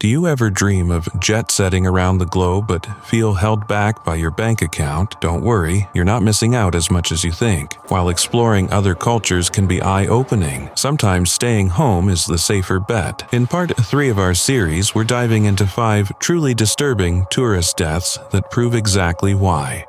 Do you ever dream of jet-setting around the globe but feel held back by your bank account? Don't worry, you're not missing out as much as you think. While exploring other cultures can be eye-opening, sometimes staying home is the safer bet. In part 3 of our series, we're diving into 5 truly disturbing tourist deaths that prove exactly why.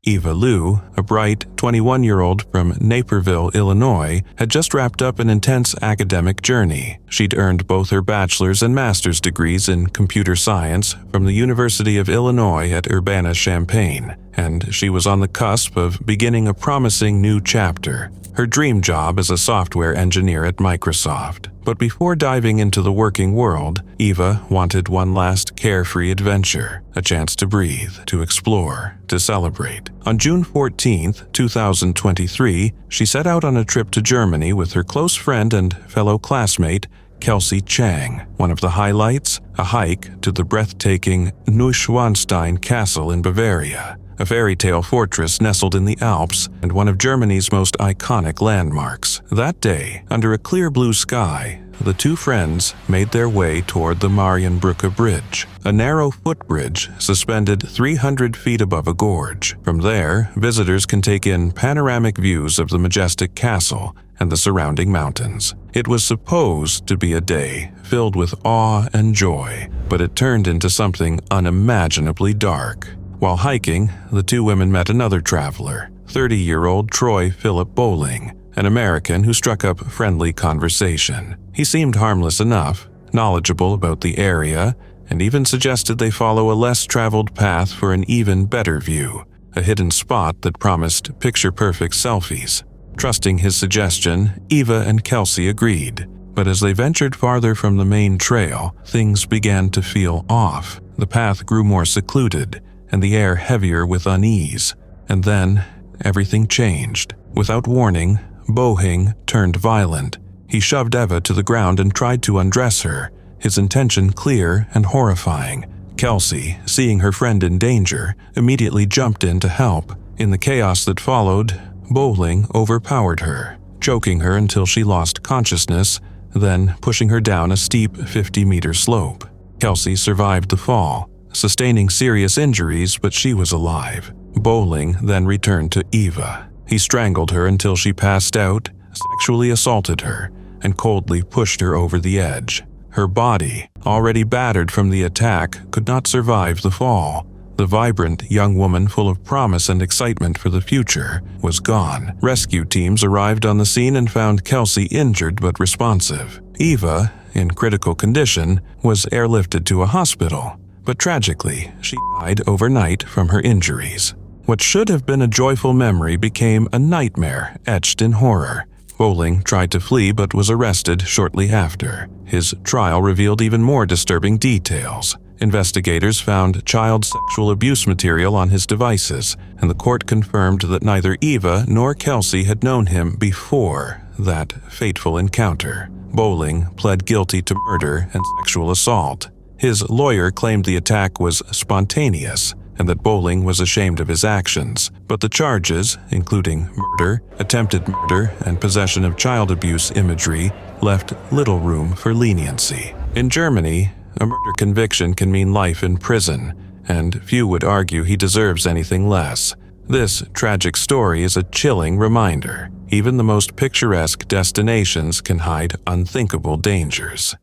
Eva Louu, a bright 21-year-old from Naperville, Illinois, had just wrapped up an intense academic journey. She'd earned both her bachelor's and master's degrees in computer science from the University of Illinois at Urbana-Champaign, and she was on the cusp of beginning a promising new chapter, her dream job as a software engineer at Microsoft. But before diving into the working world, Eva wanted one last carefree adventure, a chance to breathe, to explore, to celebrate. On June 14, 2023, she set out on a trip to Germany with her close friend and fellow classmate, Kelsey Chang. One of the highlights, a hike to the breathtaking Neuschwanstein Castle in Bavaria, a fairy tale fortress nestled in the Alps and one of Germany's most iconic landmarks. That day, under a clear blue sky, the two friends made their way toward the Marienbrücke Bridge, a narrow footbridge suspended 300 feet above a gorge. From there, visitors can take in panoramic views of the majestic castle and the surrounding mountains. It was supposed to be a day filled with awe and joy, but it turned into something unimaginably dark. While hiking, the two women met another traveler, 30-year-old Troy Philip Bowling, an American who struck up friendly conversation. He seemed harmless enough, knowledgeable about the area, and even suggested they follow a less-traveled path for an even better view, a hidden spot that promised picture-perfect selfies. Trusting his suggestion, Eva and Kelsey agreed. But as they ventured farther from the main trail, things began to feel off. The path grew more secluded, and the air heavier with unease. And then, everything changed. Without warning, Bowling turned violent. He shoved Eva to the ground and tried to undress her, his intention clear and horrifying. Kelsey, seeing her friend in danger, immediately jumped in to help. In the chaos that followed, Bowling overpowered her, choking her until she lost consciousness, then pushing her down a steep 50-meter slope. Kelsey survived the fall, sustaining serious injuries, but she was alive. Bowling then returned to Eva. He strangled her until she passed out, sexually assaulted her, and coldly pushed her over the edge. Her body, already battered from the attack, could not survive the fall. The vibrant young woman, full of promise and excitement for the future, was gone. Rescue teams arrived on the scene and found Kelsey injured but responsive. Eva, in critical condition, was airlifted to a hospital. But tragically, she died overnight from her injuries. What should have been a joyful memory became a nightmare etched in horror. Bowling tried to flee but was arrested shortly after. His trial revealed even more disturbing details. Investigators found child sexual abuse material on his devices, and the court confirmed that neither Eva nor Kelsey had known him before that fateful encounter. Bowling pled guilty to murder and sexual assault. His lawyer claimed the attack was spontaneous and that Bowling was ashamed of his actions, but the charges, including murder, attempted murder, and possession of child abuse imagery, left little room for leniency. In Germany, a murder conviction can mean life in prison, and few would argue he deserves anything less. This tragic story is a chilling reminder. Even the most picturesque destinations can hide unthinkable dangers.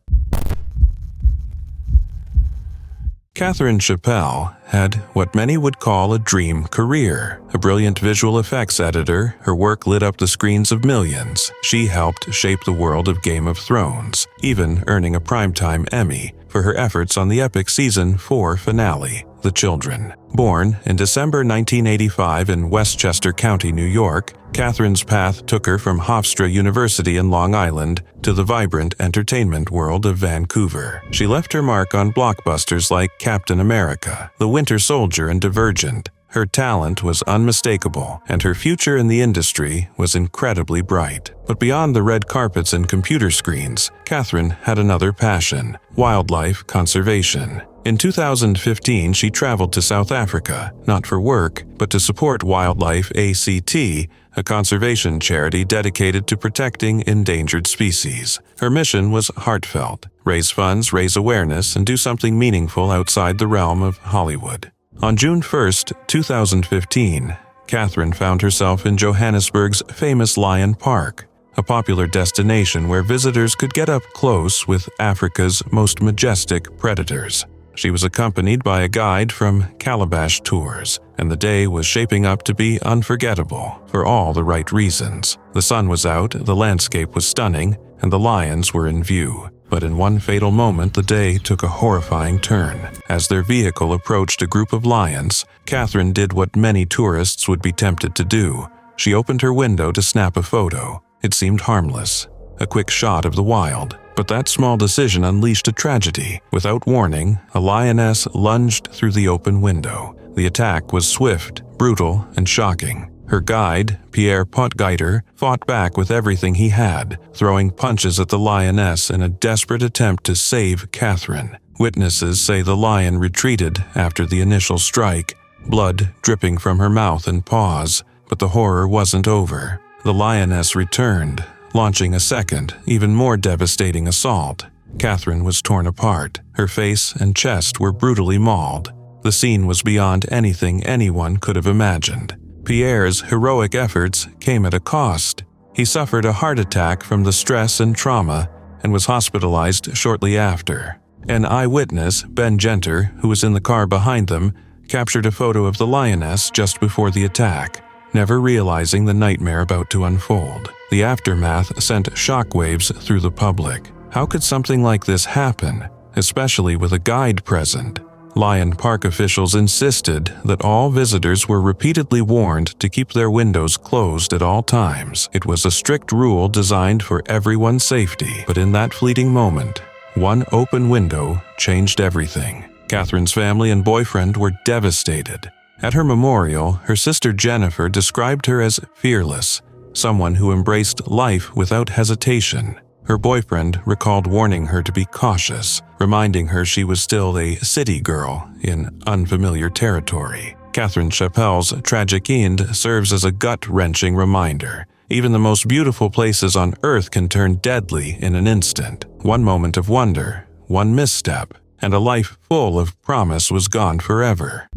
Catherine Chappell had what many would call a dream career. A brilliant visual effects editor, her work lit up the screens of millions. She helped shape the world of Game of Thrones, even earning a Primetime Emmy for her efforts on the epic Season 4 finale, The Children. Born in December 1985 in Westchester County, New York, Catherine's path took her from Hofstra University in Long Island to the vibrant entertainment world of Vancouver. She left her mark on blockbusters like Captain America, The Winter Soldier, and Divergent. Her talent was unmistakable, and her future in the industry was incredibly bright. But beyond the red carpets and computer screens, Catherine had another passion: wildlife conservation. In 2015, she traveled to South Africa, not for work, but to support Wildlife ACT, a conservation charity dedicated to protecting endangered species. Her mission was heartfelt: raise funds, raise awareness, and do something meaningful outside the realm of Hollywood. On June 1, 2015, Catherine found herself in Johannesburg's famous Lion Park, a popular destination where visitors could get up close with Africa's most majestic predators. She was accompanied by a guide from Calabash Tours, and the day was shaping up to be unforgettable for all the right reasons. The sun was out, the landscape was stunning, and the lions were in view. But in one fatal moment, the day took a horrifying turn. As their vehicle approached a group of lions, Catherine did what many tourists would be tempted to do. She opened her window to snap a photo. It seemed harmless, a quick shot of the wild. But that small decision unleashed a tragedy. Without warning, a lioness lunged through the open window. The attack was swift, brutal, and shocking. Her guide, Pierre Potgieter, fought back with everything he had, throwing punches at the lioness in a desperate attempt to save Catherine. Witnesses say the lion retreated after the initial strike, blood dripping from her mouth and paws. But the horror wasn't over. The lioness returned, launching a second, even more devastating assault. Catherine was torn apart. Her face and chest were brutally mauled. The scene was beyond anything anyone could have imagined. Pierre's heroic efforts came at a cost. He suffered a heart attack from the stress and trauma and was hospitalized shortly after. An eyewitness, Ben Genter, who was in the car behind them, captured a photo of the lioness just before the attack, never realizing the nightmare about to unfold. The aftermath sent shockwaves through the public. How could something like this happen, especially with a guide present? Lion Park officials insisted that all visitors were repeatedly warned to keep their windows closed at all times. It was a strict rule designed for everyone's safety. But in that fleeting moment, one open window changed everything. Catherine's family and boyfriend were devastated. At her memorial, her sister Jennifer described her as fearless, someone who embraced life without hesitation. Her boyfriend recalled warning her to be cautious, reminding her she was still a city girl in unfamiliar territory. Catherine Chappelle's tragic end serves as a gut-wrenching reminder. Even the most beautiful places on Earth can turn deadly in an instant. One moment of wonder, one misstep, and a life full of promise was gone forever.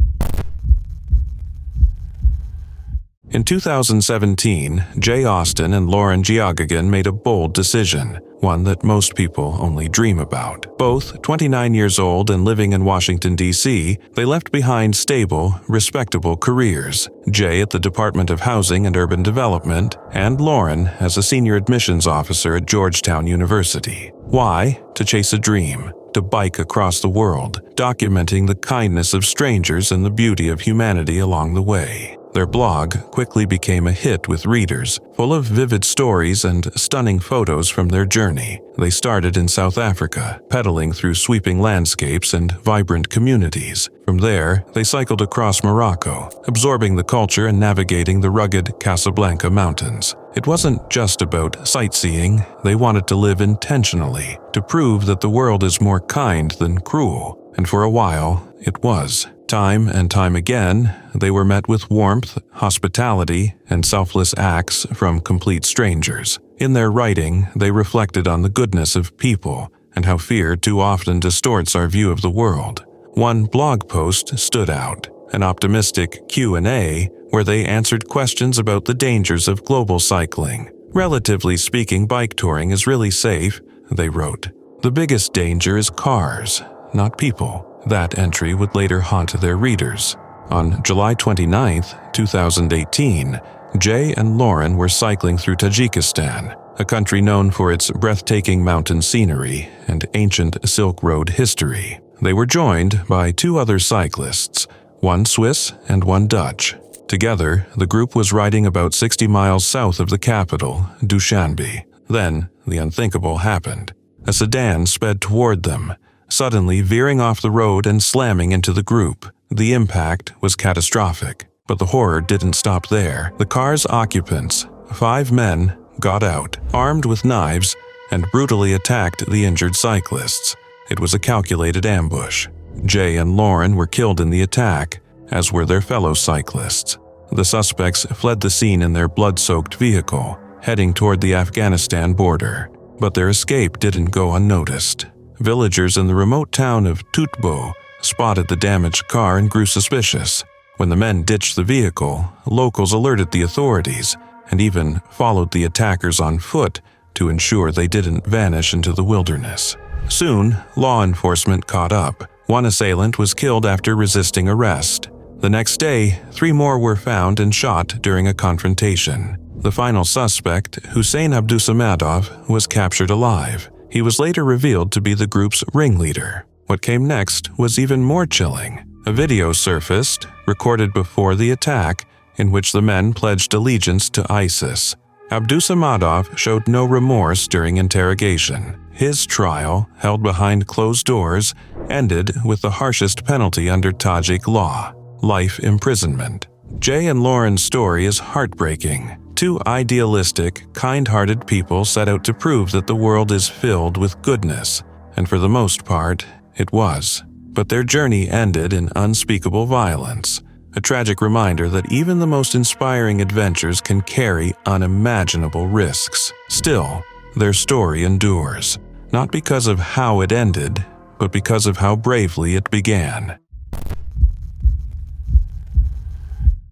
In 2017, Jay Austen and Lauren Giagan made a bold decision, one that most people only dream about. Both 29 years old and living in Washington, D.C., they left behind stable, respectable careers. Jay at the Department of Housing and Urban Development, and Lauren as a senior admissions officer at Georgetown University. Why? To chase a dream. To bike across the world, documenting the kindness of strangers and the beauty of humanity along the way. Their blog quickly became a hit with readers, full of vivid stories and stunning photos from their journey. They started in South Africa, pedaling through sweeping landscapes and vibrant communities. From there, they cycled across Morocco, absorbing the culture and navigating the rugged Casablanca mountains. It wasn't just about sightseeing. They wanted to live intentionally, to prove that the world is more kind than cruel. And for a while, it was. Time and time again, they were met with warmth, hospitality, and selfless acts from complete strangers. In their writing, they reflected on the goodness of people and how fear too often distorts our view of the world. One blog post stood out, an optimistic Q&A where they answered questions about the dangers of global cycling. Relatively speaking, bike touring is really safe, they wrote. The biggest danger is cars, not people. That entry would later haunt their readers. On July 29, 2018, Jay and Lauren were cycling through Tajikistan, a country known for its breathtaking mountain scenery and ancient Silk Road history. They were joined by two other cyclists, one Swiss and one Dutch. Together, the group was riding about 60 miles south of the capital, Dushanbe. Then, the unthinkable happened. A sedan sped toward them, suddenly veering off the road and slamming into the group. The impact was catastrophic, but the horror didn't stop there. The car's occupants, 5 men, got out, armed with knives, and brutally attacked the injured cyclists. It was a calculated ambush. Jay and Lauren were killed in the attack, as were their fellow cyclists. The suspects fled the scene in their blood-soaked vehicle, heading toward the Afghanistan border. But their escape didn't go unnoticed. Villagers in the remote town of Tutbo spotted the damaged car and grew suspicious. When the men ditched the vehicle, locals alerted the authorities and even followed the attackers on foot to ensure they didn't vanish into the wilderness. Soon, law enforcement caught up. One assailant was killed after resisting arrest. The next day, 3 more were found and shot during a confrontation. The final suspect, Hussein Abdusamadov, was captured alive. He was later revealed to be the group's ringleader. What came next was even more chilling. A video surfaced, recorded before the attack, in which the men pledged allegiance to ISIS. Abdusamadov showed no remorse during interrogation. His trial, held behind closed doors, ended with the harshest penalty under Tajik law: life imprisonment. Jay and Lauren's story is heartbreaking. 2 idealistic, kind-hearted people set out to prove that the world is filled with goodness, and for the most part, it was. But their journey ended in unspeakable violence, a tragic reminder that even the most inspiring adventures can carry unimaginable risks. Still, their story endures, not because of how it ended, but because of how bravely it began.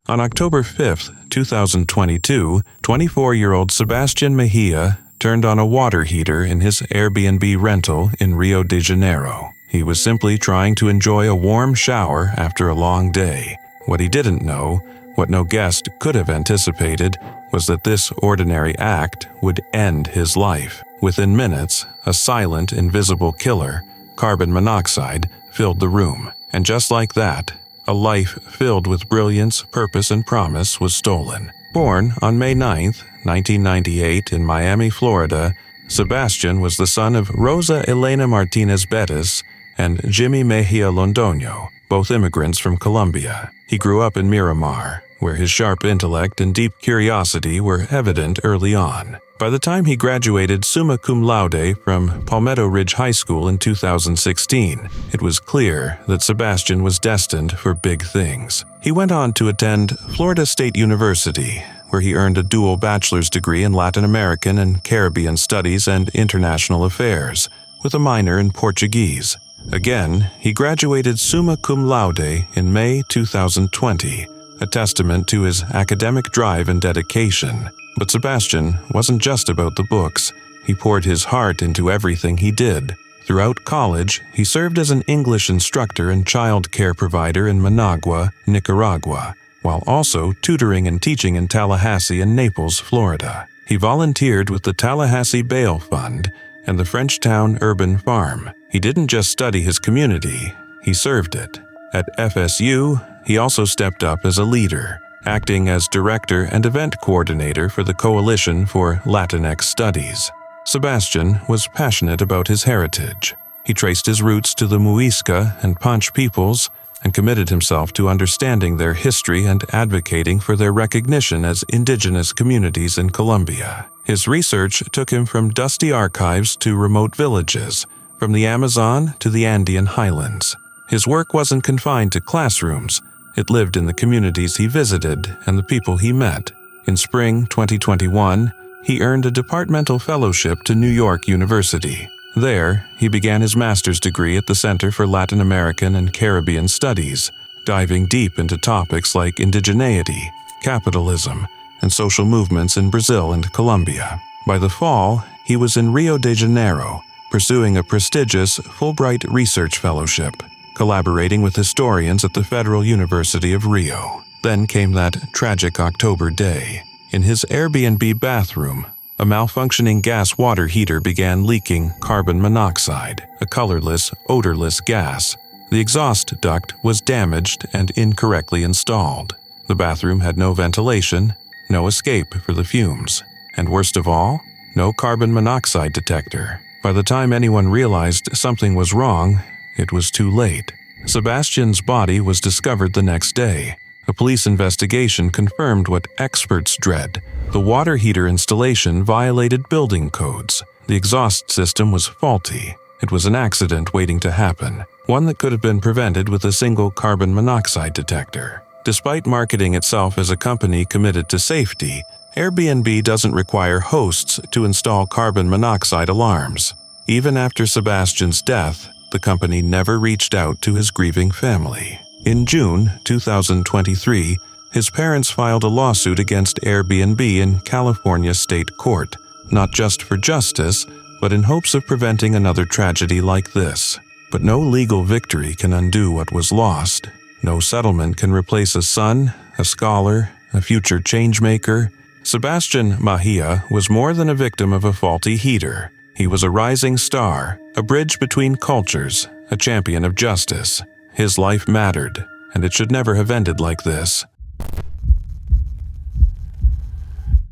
On October 5, 2022, 24-year-old Sebastian Mahia turned on a water heater in his Airbnb rental in Rio de Janeiro. He was simply trying to enjoy a warm shower after a long day. What he didn't know, what no guest could have anticipated, was that this ordinary act would end his life. Within minutes, a silent, invisible killer, carbon monoxide, filled the room. And just like that, a life filled with brilliance, purpose, and promise was stolen. Born on May 9, 1998 in Miami, Florida, Sebastian was the son of Rosa Elena Martinez Bettis and Jimmy Mejia Londoño, both immigrants from Colombia. He grew up in Miramar, where his sharp intellect and deep curiosity were evident early on. By the time he graduated summa cum laude from Palmetto Ridge High School in 2016, it was clear that Sebastian was destined for big things. He went on to attend Florida State University, where he earned a dual bachelor's degree in Latin American and Caribbean Studies and International Affairs, with a minor in Portuguese. Again, he graduated summa cum laude in May 2020, a testament to his academic drive and dedication. But Sebastian wasn't just about the books. He poured his heart into everything he did. Throughout college, he served as an English instructor and child care provider in Managua, Nicaragua, while also tutoring and teaching in Tallahassee and Naples, Florida. He volunteered with the Tallahassee Bail Fund and the Frenchtown Urban Farm. He didn't just study his community, he served it. At FSU, he also stepped up as a leader, acting as director and event coordinator for the Coalition for Latinx Studies. Sebastian was passionate about his heritage. He traced his roots to the Muisca and Panch peoples and committed himself to understanding their history and advocating for their recognition as indigenous communities in Colombia. His research took him from dusty archives to remote villages, from the Amazon to the Andean highlands. His work wasn't confined to classrooms. It lived in the communities he visited and the people he met. In spring 2021, he earned a departmental fellowship to New York University. There, he began his master's degree at the Center for Latin American and Caribbean Studies, diving deep into topics like indigeneity, capitalism, and social movements in Brazil and Colombia. By the fall, he was in Rio de Janeiro, pursuing a prestigious Fulbright Research Fellowship, collaborating with historians at the Federal University of Rio. Then came that tragic October day. In his Airbnb bathroom, a malfunctioning gas water heater began leaking carbon monoxide, a colorless, odorless gas. The exhaust duct was damaged and incorrectly installed. The bathroom had no ventilation, no escape for the fumes, and worst of all, no carbon monoxide detector. By the time anyone realized something was wrong, it was too late. Sebastian's body was discovered the next day. A police investigation confirmed what experts dread. The water heater installation violated building codes. The exhaust system was faulty. It was an accident waiting to happen. one that could have been prevented with a single carbon monoxide detector. Despite marketing itself as a company committed to safety, Airbnb doesn't require hosts to install carbon monoxide alarms. Even after Sebastian's death, the company never reached out to his grieving family. In June 2023, his parents filed a lawsuit against Airbnb in California state court, not just for justice, but in hopes of preventing another tragedy like this. But no legal victory can undo what was lost. No settlement can replace a son, a scholar, a future changemaker. Sebastian Mahia was more than a victim of a faulty heater. He was a rising star, a bridge between cultures, a champion of justice. His life mattered, and it should never have ended like this.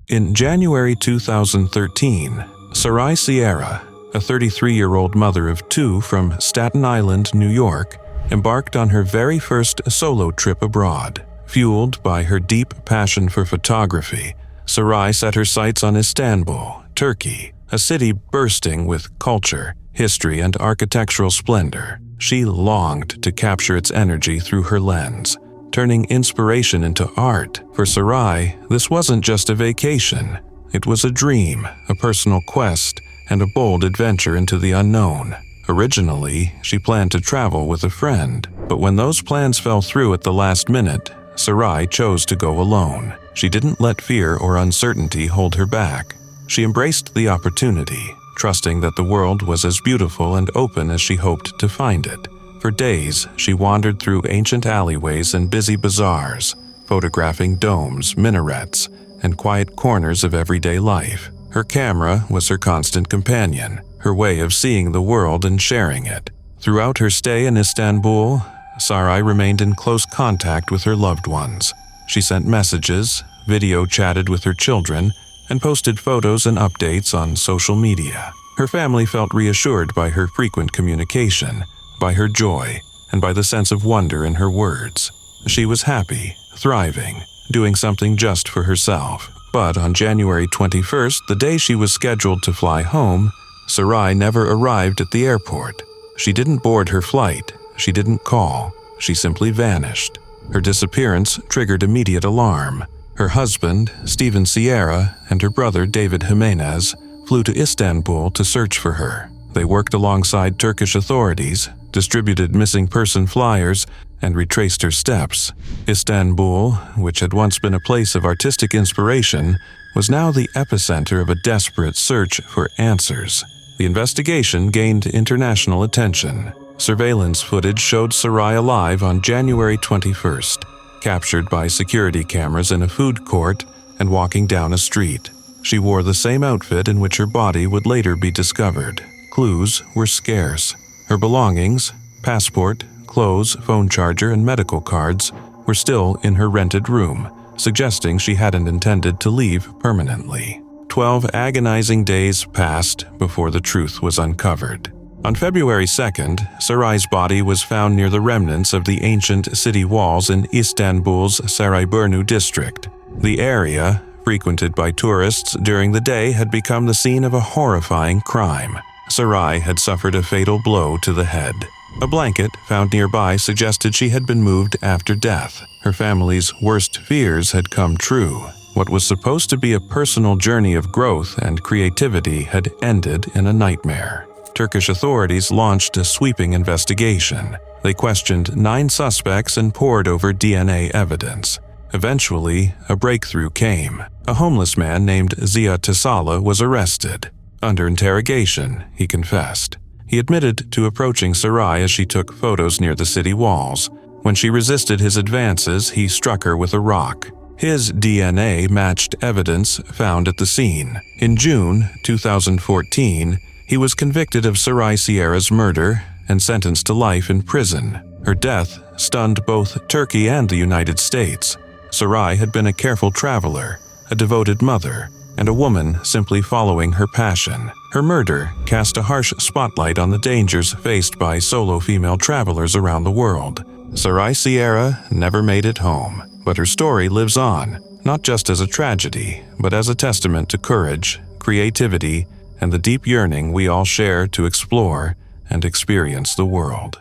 In January 2013, Sarai Sierra, a 33-year-old mother of two from Staten Island, New York, embarked on her very first solo trip abroad. Fueled by her deep passion for photography, Sarai set her sights on Istanbul, Turkey, a city bursting with culture, history, and architectural splendor. She longed to capture its energy through her lens, turning inspiration into art. For Sarai, this wasn't just a vacation. It was a dream, a personal quest, and a bold adventure into the unknown. Originally, she planned to travel with a friend, but when those plans fell through at the last minute, Sarai chose to go alone. She didn't let fear or uncertainty hold her back. She embraced the opportunity, trusting that the world was as beautiful and open as she hoped to find it. For days, she wandered through ancient alleyways and busy bazaars, photographing domes, minarets, and quiet corners of everyday life. Her camera was her constant companion, her way of seeing the world and sharing it. Throughout her stay in Istanbul, Sarai remained in close contact with her loved ones. She sent messages, video chatted with her children, and posted photos and updates on social media. Her family felt reassured by her frequent communication, by her joy, and by the sense of wonder in her words. She was happy, thriving, doing something just for herself. But on January 21st, the day she was scheduled to fly home, Sarai never arrived at the airport. She didn't board her flight. She didn't call. She simply vanished. Her disappearance triggered immediate alarm. Her husband, Sarai Sierra, and her brother, David Jimenez, flew to Istanbul to search for her. They worked alongside Turkish authorities, distributed missing person flyers, and retraced her steps. Istanbul, which had once been a place of artistic inspiration, was now the epicenter of a desperate search for answers. The investigation gained international attention. Surveillance footage showed Sarai alive on January 21st, captured by security cameras in a food court and walking down a street. She wore the same outfit in which her body would later be discovered. Clues were scarce. Her belongings, passport, clothes, phone charger, and medical cards were still in her rented room, suggesting she hadn't intended to leave permanently. 12 agonizing days passed before the truth was uncovered. On February 2nd, Sarai's body was found near the remnants of the ancient city walls in Istanbul's Sarayburnu district. The area, frequented by tourists during the day, had become the scene of a horrifying crime. Sarai had suffered a fatal blow to the head. A blanket found nearby suggested she had been moved after death. Her family's worst fears had come true. What was supposed to be a personal journey of growth and creativity had ended in a nightmare. Turkish authorities launched a sweeping investigation. They questioned 9 suspects and pored over DNA evidence. Eventually, a breakthrough came. A homeless man named Ziya Tasala was arrested. Under interrogation, he confessed. He admitted to approaching Sarai as she took photos near the city walls. When she resisted his advances, he struck her with a rock. His DNA matched evidence found at the scene. In June 2014, he was convicted of Sarai Sierra's murder and sentenced to life in prison. Her death stunned both Turkey and the United States. Sarai had been a careful traveler, a devoted mother, and a woman simply following her passion. Her murder cast a harsh spotlight on the dangers faced by solo female travelers around the world. Sarai Sierra never made it home, but her story lives on, not just as a tragedy, but as a testament to courage, creativity, and the deep yearning we all share to explore and experience the world.